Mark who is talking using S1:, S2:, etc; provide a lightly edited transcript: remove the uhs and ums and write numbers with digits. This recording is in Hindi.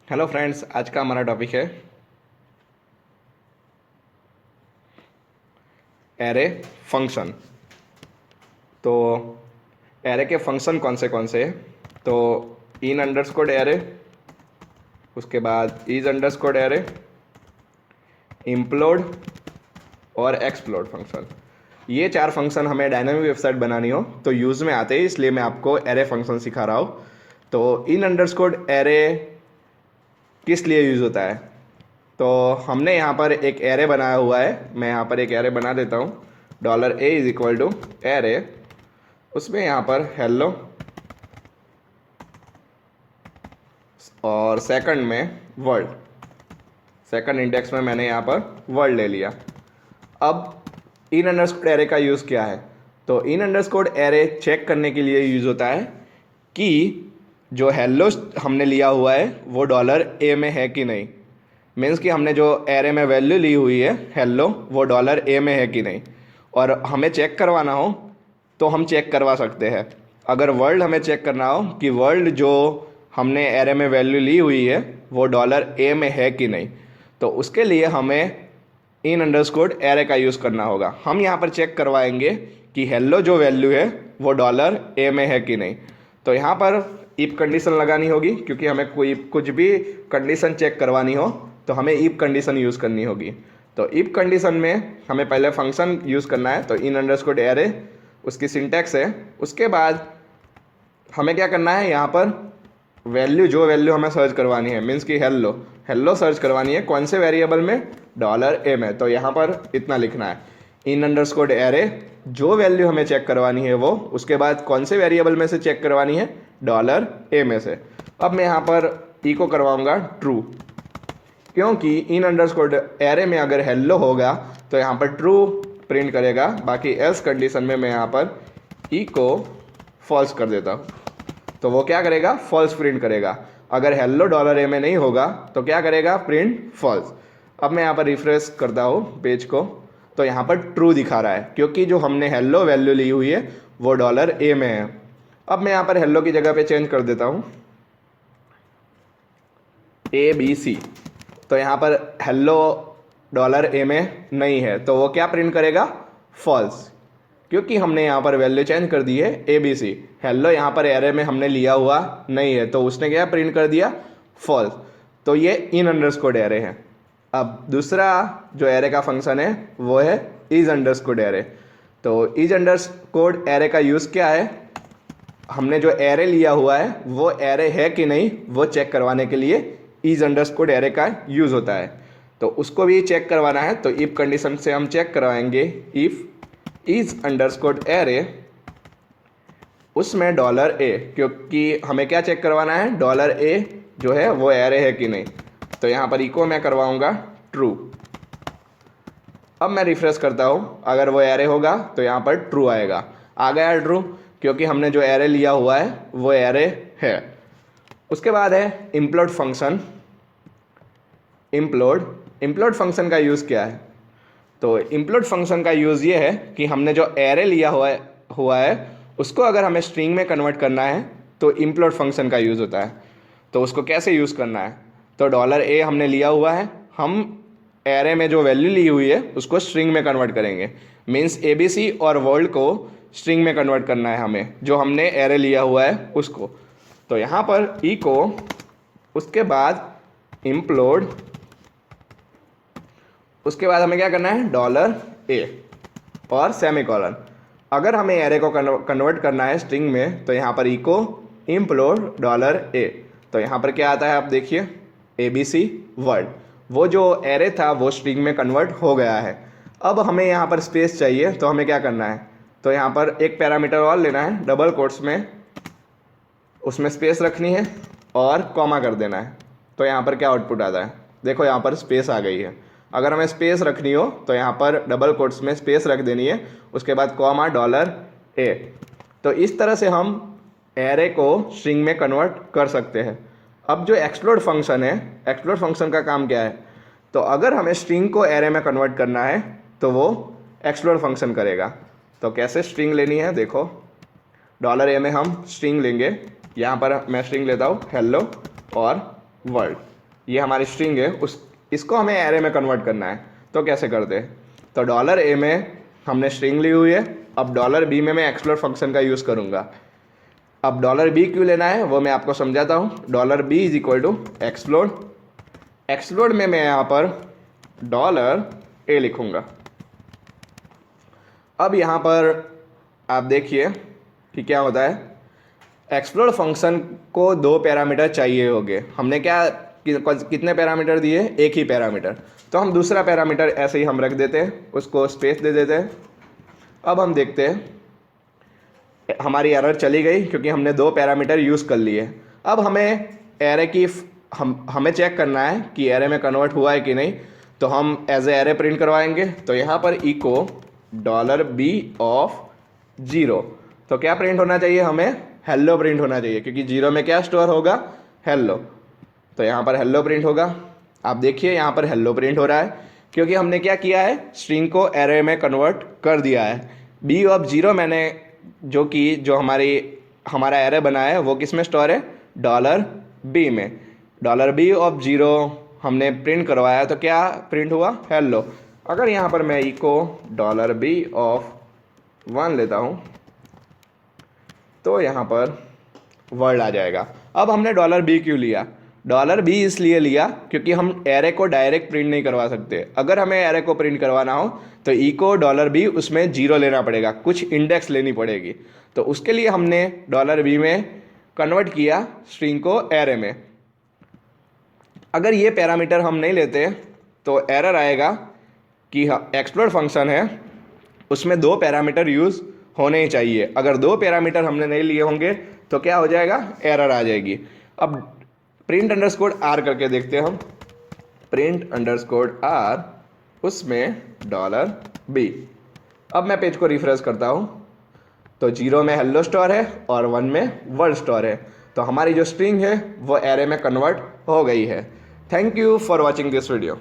S1: हेलो फ्रेंड्स, आज का हमारा टॉपिक है एरे फंक्शन। तो एरे के फंक्शन कौन से हैं? तो इन अंडरस्कोर एरे, उसके बाद इज अंडरस्कोर एरे, इम्प्लोड और एक्सप्लोड फंक्शन। ये चार फंक्शन हमें डायनामिक वेबसाइट बनानी हो तो यूज़ में आते हैं, इसलिए मैं आपको एरे फंक्शन सिखा रहा हूँ। तो इन अंडरस्कोर एरे किस लिए यूज़ होता है? तो हमने यहाँ पर एक एरे बनाया हुआ है। मैं यहाँ पर एक एरे बना देता हूँ। $a is equal to array, उसमें यहाँ पर हेलो और सेकंड में वर्ल्ड। सेकंड इंडेक्स में मैंने यहाँ पर वर्ल्ड ले लिया। अब इन अंडरस्कोर एरे का यूज़ क्या है? तो इन अंडरस्कोर एरे चेक करने के लिए यूज़ होता है कि जो हेलो हमने लिया हुआ है वो $a में है कि नहीं। मीन्स कि हमने जो एरे में वैल्यू ली हुई है हेलो, वो $a में है कि नहीं। और हमें चेक करवाना हो तो हम चेक करवा सकते हैं। अगर वर्ल्ड हमें चेक करना हो कि वर्ल्ड जो हमने एरे में वैल्यू ली हुई है वो $a में है कि नहीं, तो उसके लिए हमें इन अंडरस्कोर एरे का यूज़ करना होगा। हम यहाँ पर चेक करवाएंगे कि हेलो जो वैल्यू है वो $a में है कि नहीं। तो यहाँ पर इफ कंडीशन लगानी होगी, क्योंकि हमें कोई कुछ भी कंडीशन चेक करवानी हो तो हमें इफ कंडीशन यूज़ करनी होगी। तो इफ कंडीशन में हमें पहले फंक्शन यूज़ करना है। तो इन अंडरस्कोर एरे उसकी सिंटैक्स है। उसके बाद हमें क्या करना है, यहाँ पर जो वैल्यू हमें सर्च करवानी है, मीन्स कि हेलो सर्च करवानी है कौन से वेरिएबल में, $a में। तो यहाँ पर इतना लिखना है, इन अंडरस्कोर एरे जो वैल्यू हमें चेक करवानी है वो, उसके बाद कौन से वेरिएबल में से चेक करवानी है, $a में से। अब मैं यहाँ पर इको करवाऊँगा ट्रू, क्योंकि इन अंडरस्कोर एरे में अगर हेलो होगा तो यहाँ पर ट्रू प्रिंट करेगा। बाकी एल्स कंडीशन में मैं यहाँ पर इको फॉल्स कर देता हूँ तो वो क्या करेगा, फॉल्स प्रिंट करेगा। अगर हेलो $a में नहीं होगा तो क्या करेगा, प्रिंट फॉल्स। अब मैं यहाँ पर रिफ्रेश करता हूँ पेज को, तो यहाँ पर ट्रू दिखा रहा है, क्योंकि जो हमने हेलो वैल्यू ली हुई है वो $a में है। अब मैं यहाँ पर हेलो की जगह पे चेंज कर देता हूँ ABC। तो यहाँ पर हेलो $a में नहीं है तो वो क्या प्रिंट करेगा, फॉल्स, क्योंकि हमने यहाँ पर वैल्यू चेंज कर दी है ABC। हेलो यहाँ पर एरे में हमने लिया हुआ नहीं है तो उसने क्या प्रिंट कर दिया, फॉल्स। तो ये इन अंडरस्कोर एरे है। अब दूसरा जो एरे का फंक्शन है वो है इज अंडरस्कोर एरे। तो इज अंडरस्कोर एरे का यूज़ क्या है, हमने जो एरे लिया हुआ है वो एरे है कि नहीं वो चेक करवाने के लिए इज अंडरस्कोर एरे का यूज़ होता है। तो उसको भी चेक करवाना है तो इफ कंडीशन से हम चेक करवाएंगे, इफ इज अंडरस्कोर एरे, उसमें $a, क्योंकि हमें क्या चेक करवाना है, $a जो है वो एरे है कि नहीं। तो यहाँ पर इको मैं करवाऊँगा ट्रू। अब मैं रिफ्रेश करता हूँ, अगर वो एरे होगा तो यहाँ पर ट्रू आएगा। आ गया ट्रू, क्योंकि हमने जो एरे लिया हुआ है वो एरे है। उसके बाद है इम्प्लोड फंक्शन। इम्प्लोड फंक्शन का यूज़ क्या है? तो इम्प्लोड फंक्शन का यूज़ ये है कि हमने जो एरे लिया हुआ है उसको अगर हमें स्ट्रिंग में कन्वर्ट करना है तो इम्प्लोड फंक्शन का यूज़ होता है। तो उसको कैसे यूज़ करना है, तो $a हमने लिया हुआ है, हम एरे में जो वैल्यू ली हुई है उसको स्ट्रिंग में कन्वर्ट करेंगे। मीन्स ABC और वर्ल्ड को स्ट्रिंग में कन्वर्ट करना है हमें, जो हमने एरे लिया हुआ है उसको। तो यहाँ पर इको, उसके बाद इम्प्लोड, उसके बाद हमें क्या करना है, $a और सेमीकोलन। अगर हमें एरे को कन्वर्ट करना है स्ट्रिंग में तो यहाँ पर इको इम्प्लोड $a। तो यहाँ पर क्या आता है आप देखिए, ABC वर्ल्ड, वो जो एरे था वो स्ट्रिंग में कन्वर्ट हो गया है। अब हमें यहाँ पर स्पेस चाहिए तो हमें क्या करना है, तो यहाँ पर एक पैरामीटर और लेना है, डबल कोट्स में उसमें स्पेस रखनी है और कॉमा कर देना है। तो यहाँ पर क्या आउटपुट आता है, देखो यहाँ पर स्पेस आ गई है। अगर हमें स्पेस रखनी हो तो यहाँ पर डबल कोट्स में स्पेस रख देनी है, उसके बाद कॉमा $a। तो इस तरह से हम एरे को स्ट्रिंग में कन्वर्ट कर सकते हैं। अब जो एक्सप्लोड फंक्शन है, एक्सप्लोड फंक्शन का काम क्या है, तो अगर हमें स्ट्रिंग को एरे में कन्वर्ट करना है तो वो एक्सप्लोड फंक्शन करेगा। तो कैसे स्ट्रिंग लेनी है, देखो $a में हम स्ट्रिंग लेंगे। यहाँ पर मैं स्ट्रिंग लेता हूँ हेलो और वर्ल्ड। ये हमारी स्ट्रिंग है, इसको हमें एरे में कन्वर्ट करना है। तो कैसे करते हैं? तो डॉलर ए में हमने स्ट्रिंग ली हुई है, अब डॉलर बी में मैं एक्सप्लोर फंक्शन का यूज़ करूँगा। अब डॉलर बी क्यों लेना है वो मैं आपको समझाता हूँ। Dollar b is equal to explore, explore में मैं यहाँ पर डॉलर ए लिखूँगा। अब यहाँ पर आप देखिए कि क्या होता है, एक्सप्लोर फंक्शन को 2 पैरामीटर चाहिए होंगे। हमने कितने पैरामीटर दिए? एक ही पैरामीटर। तो हम दूसरा पैरामीटर ऐसे ही हम रख देते हैं, उसको स्पेस दे देते हैं। अब हम देखते हैं हमारी एरर चली गई क्योंकि हमने 2 पैरामीटर यूज़ कर लिए। अब हमें एरे की हमें चेक करना है कि एरे में कन्वर्ट हुआ है कि नहीं। तो हम एज ए एरे प्रिंट करवाएंगे। तो यहाँ पर इको डॉलर बी ऑफ 0, तो क्या प्रिंट होना चाहिए? हमें हेलो प्रिंट होना चाहिए, क्योंकि 0 में क्या स्टोर होगा? हेलो। तो यहाँ पर हेलो प्रिंट होगा। आप देखिए यहाँ पर हेलो प्रिंट हो रहा है क्योंकि हमने क्या किया है, स्ट्रिंग को एरे में कन्वर्ट कर दिया है। बी ऑफ 0 मैंने जो हमारा एरे बना है वो किस में स्टोर है? डॉलर बी में। डॉलर बी ऑफ 0 हमने प्रिंट करवाया, तो क्या प्रिंट हुआ? हेलो। अगर यहाँ पर मैं इको डॉलर बी ऑफ 1 लेता हूँ तो यहाँ पर वर्ड आ जाएगा। अब हमने डॉलर बी क्यों लिया? डॉलर बी इसलिए लिया क्योंकि हम एरे को डायरेक्ट प्रिंट नहीं करवा सकते। अगर हमें एरे को प्रिंट करवाना हो तो इको डॉलर बी, उसमें 0 लेना पड़ेगा, कुछ इंडेक्स लेनी पड़ेगी। तो उसके लिए हमने डॉलर बी में कन्वर्ट किया स्ट्रिंग को एरे में। अगर ये पैरामीटर हम नहीं लेते तो एरर आएगा कि एक्सप्लोर फंक्शन है उसमें 2 पैरामीटर यूज़ होने ही चाहिए। अगर 2 पैरामीटर हमने नहीं लिए होंगे तो क्या हो जाएगा? एरर आ जाएगी। अब प्रिंट अंडरस्कोर आर करके देखते हैं हम। प्रिंट अंडरस्कोर आर, उसमें डॉलर बी। अब मैं पेज को रिफ्रेश करता हूँ तो 0 में हेलो स्टोर है और 1 में वर्ड स्टोर है। तो हमारी जो स्ट्रिंग है वो एरे में कन्वर्ट हो गई है। Thank you for watching this video.